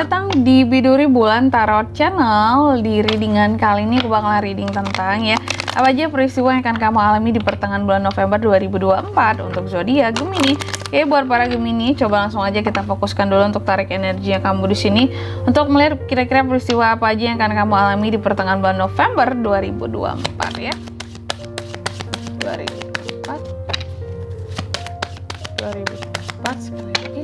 datang di Biduri Bulan Tarot Channel. Di readingan kali ini aku bakalan reading tentang apa aja peristiwa yang akan kamu alami di pertengahan bulan November 2024 untuk zodiak Gemini. Buat para Gemini, coba langsung aja kita fokuskan dulu untuk tarik energi yang kamu di sini untuk melihat kira-kira peristiwa apa aja yang akan kamu alami di pertengahan bulan November 2024 ya. 2024 sekali lagi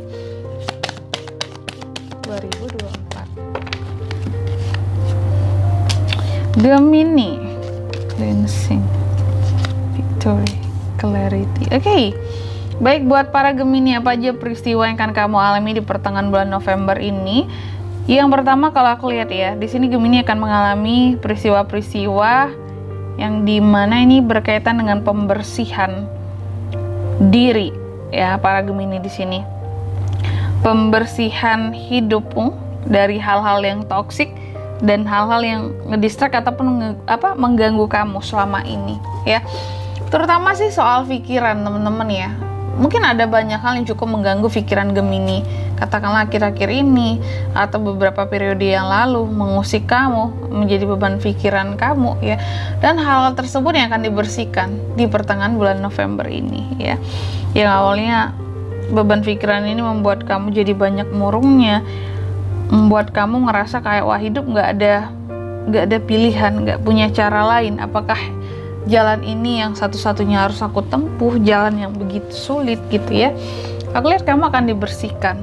2024. Gemini, cleansing, victory, clarity. Oke. Baik, buat para Gemini, apa aja peristiwa yang akan kamu alami di pertengahan bulan November ini? Yang pertama, kalau aku lihat ya, di sini Gemini akan mengalami peristiwa-peristiwa yang dimana ini berkaitan dengan pembersihan diri ya, para Gemini di sini. Pembersihan hidupmu dari hal-hal yang toksik dan hal-hal yang ngedistract ataupun mengganggu kamu selama ini ya. Terutama sih soal pikiran teman-teman ya. Mungkin ada banyak hal yang cukup mengganggu pikiran Gemini, katakanlah akhir-akhir ini atau beberapa periode yang lalu, mengusik kamu, menjadi beban pikiran kamu ya. Dan hal-hal tersebut yang akan dibersihkan di pertengahan bulan November ini ya. Yang awalnya beban pikiran ini membuat kamu jadi banyak murungnya, membuat kamu ngerasa kayak wah, hidup nggak ada pilihan, nggak punya cara lain. Apakah jalan ini yang satu-satunya harus aku tempuh, jalan yang begitu sulit gitu ya. Aku lihat kamu akan dibersihkan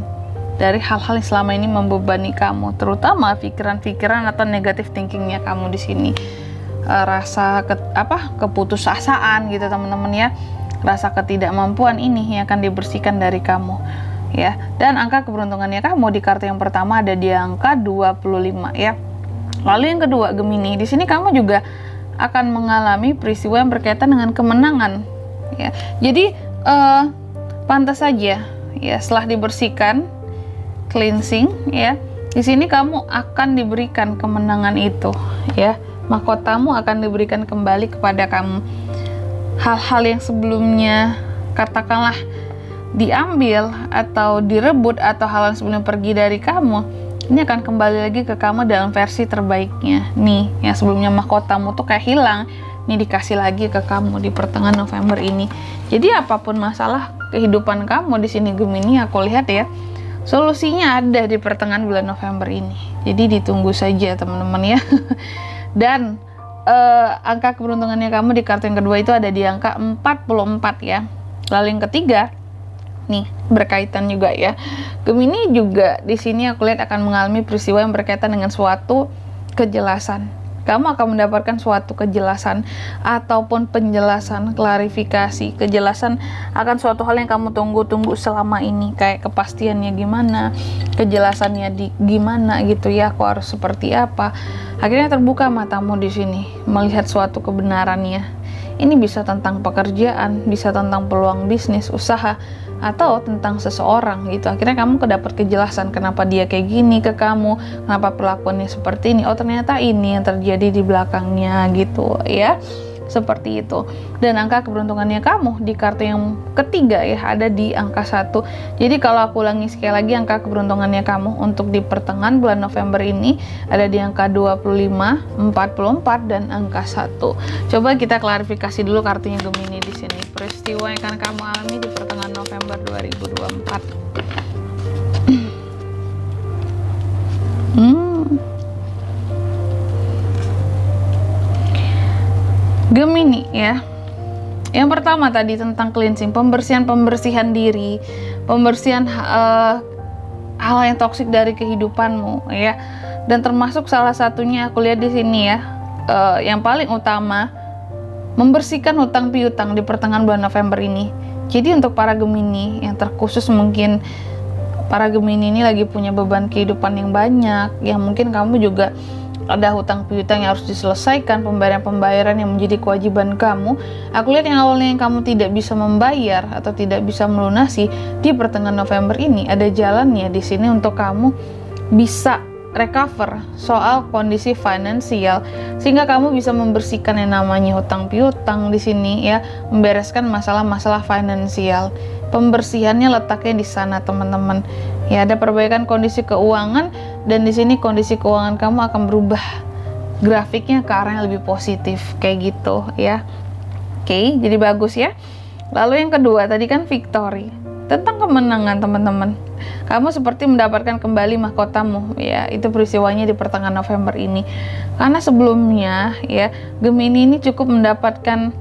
dari hal-hal yang selama ini membebani kamu, terutama pikiran-pikiran atau negative thinkingnya kamu di sini. Rasa keputusasaan gitu teman-teman ya. Rasa ketidakmampuan ini yang akan dibersihkan dari kamu ya. Dan angka keberuntungannya kamu di kartu yang pertama ada di angka 25 ya. Lalu yang kedua Gemini, di sini kamu juga akan mengalami peristiwa yang berkaitan dengan kemenangan ya. Jadi pantas saja ya, setelah dibersihkan, cleansing ya, di sini kamu akan diberikan kemenangan itu ya. Mahkotamu akan diberikan kembali kepada kamu. Hal-hal yang sebelumnya katakanlah diambil atau direbut atau hal yang sebelumnya pergi dari kamu, ini akan kembali lagi ke kamu dalam versi terbaiknya. Nih, yang sebelumnya mahkotamu tuh kayak hilang, nih dikasih lagi ke kamu di pertengahan November ini. Jadi apapun masalah kehidupan kamu di sini Gemini, aku lihat ya, solusinya ada di pertengahan bulan November ini. Jadi ditunggu saja teman-teman ya. Dan angka keberuntungannya kamu di kartu yang kedua itu ada di angka 44 ya. Lalu yang ketiga nih, berkaitan juga ya. Gemini juga di sini aku lihat akan mengalami peristiwa yang berkaitan dengan suatu kejelasan. Kamu akan mendapatkan suatu kejelasan ataupun penjelasan, klarifikasi, kejelasan akan suatu hal yang kamu tunggu-tunggu selama ini, kayak kepastiannya gimana, kejelasannya gimana gitu ya, aku harus seperti apa. Akhirnya terbuka matamu di sini, melihat suatu kebenarannya. Ini bisa tentang pekerjaan, bisa tentang peluang bisnis, usaha, atau tentang seseorang gitu. Akhirnya kamu kedapat kejelasan kenapa dia kayak gini ke kamu, kenapa perlakuannya seperti ini. Oh, ternyata ini yang terjadi di belakangnya gitu ya. Seperti itu. Dan angka keberuntungannya kamu di kartu yang ketiga ya, ada di angka 1. Jadi kalau aku ulangi sekali lagi, angka keberuntungannya kamu untuk di pertengahan bulan November ini ada di angka 25, 44 dan angka 1. Coba kita klarifikasi dulu kartunya Gemini di sini. Peristiwa yang akan kamu alami di pertengahan November 2024. Gemini ya. Yang pertama tadi tentang cleansing, pembersihan diri, pembersihan hal yang toksik dari kehidupanmu ya. Dan termasuk salah satunya aku lihat di sini ya, yang paling utama membersihkan hutang piutang di pertengahan bulan November ini. Jadi untuk para Gemini yang terkhusus, mungkin para Gemini ini lagi punya beban kehidupan yang banyak, yang mungkin kamu juga ada hutang piutang yang harus diselesaikan, pembayaran-pembayaran yang menjadi kewajiban kamu. Aku lihat yang awalnya yang kamu tidak bisa membayar atau tidak bisa melunasi, di pertengahan November ini ada jalannya di sini untuk kamu bisa recover soal kondisi finansial, sehingga kamu bisa membersihkan yang namanya hutang piutang di sini ya, membereskan masalah-masalah finansial. Pembersihannya letaknya di sana teman-teman ya. Ada perbaikan kondisi keuangan Dan di sini kondisi keuangan kamu akan berubah, grafiknya ke arah yang lebih positif kayak gitu ya. Oke, jadi bagus ya. Lalu yang kedua tadi kan victory, tentang kemenangan teman-teman. Kamu seperti mendapatkan kembali mahkotamu ya. Itu peristiwanya di pertengahan November ini. Karena sebelumnya ya, Gemini ini cukup mendapatkan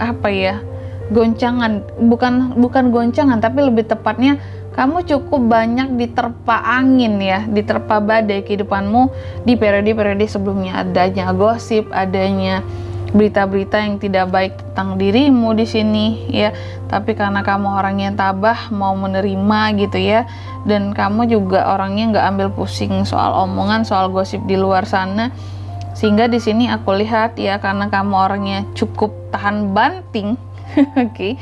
apa ya? Goncangan, bukan goncangan, tapi lebih tepatnya kamu cukup banyak diterpa angin ya, diterpa badai kehidupanmu di periode-periode sebelumnya. Adanya gosip, adanya berita-berita yang tidak baik tentang dirimu di sini ya. Tapi karena kamu orangnya yang tabah, mau menerima gitu ya, dan kamu juga orangnya nggak ambil pusing soal omongan, soal gosip di luar sana, sehingga di sini aku lihat ya, karena kamu orangnya cukup tahan banting oke,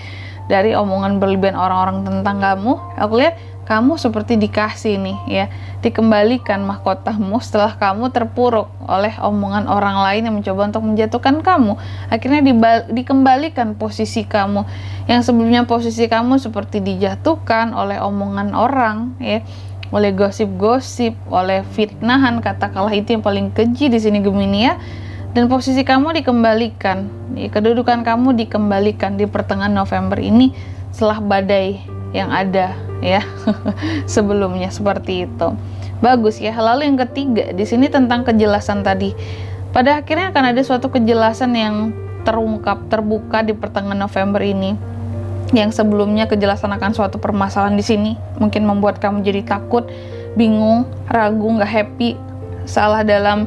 dari omongan berlebihan orang-orang tentang kamu, aku lihat kamu seperti dikasih nih ya, dikembalikan mahkotamu setelah kamu terpuruk oleh omongan orang lain yang mencoba untuk menjatuhkan kamu. Akhirnya dikembalikan posisi kamu yang sebelumnya posisi kamu seperti dijatuhkan oleh omongan orang ya, oleh gosip-gosip, oleh fitnahan, katakanlah itu yang paling keji di sini Gemini ya. Dan posisi kamu dikembalikan, kedudukan kamu dikembalikan di pertengahan November ini setelah badai yang ada ya sebelumnya, seperti itu. Bagus ya. Lalu yang ketiga di sini tentang kejelasan tadi. Pada akhirnya akan ada suatu kejelasan yang terungkap, terbuka di pertengahan November ini. Yang sebelumnya kejelasan akan suatu permasalahan di sini mungkin membuat kamu jadi takut, bingung, ragu, nggak happy, salah dalam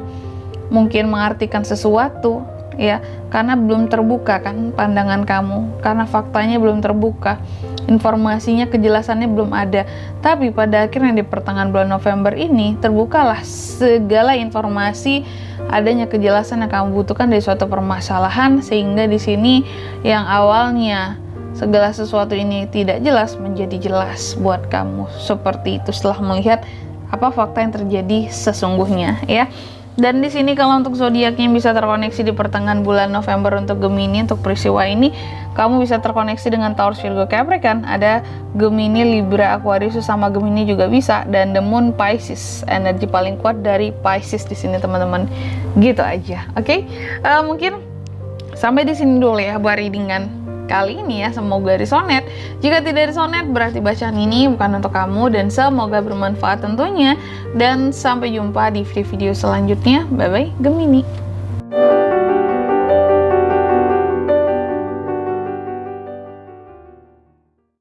mungkin mengartikan sesuatu ya, karena belum terbuka kan pandangan kamu, karena faktanya belum terbuka, informasinya, kejelasannya belum ada. Tapi pada akhirnya di pertengahan bulan November ini terbukalah segala informasi, adanya kejelasan yang kamu butuhkan dari suatu permasalahan, sehingga di sini yang awalnya segala sesuatu ini tidak jelas menjadi jelas buat kamu, seperti itu setelah melihat apa fakta yang terjadi sesungguhnya ya. Dan di sini kalau untuk zodiaknya bisa terkoneksi di pertengahan bulan November untuk Gemini, untuk peristiwa ini kamu bisa terkoneksi dengan Taurus, Virgo, Capricorn, ada Gemini, Libra, Aquarius sama Gemini juga bisa, dan the Moon Pisces, energi paling kuat dari Pisces di sini teman-teman. Gitu aja. Oke? Mungkin sampai di sini dulu ya buat readingan kali ini ya, semoga resonate. Jika tidak resonate berarti bacaan ini bukan untuk kamu, dan semoga bermanfaat tentunya. Dan sampai jumpa di video-video selanjutnya. Bye bye Gemini.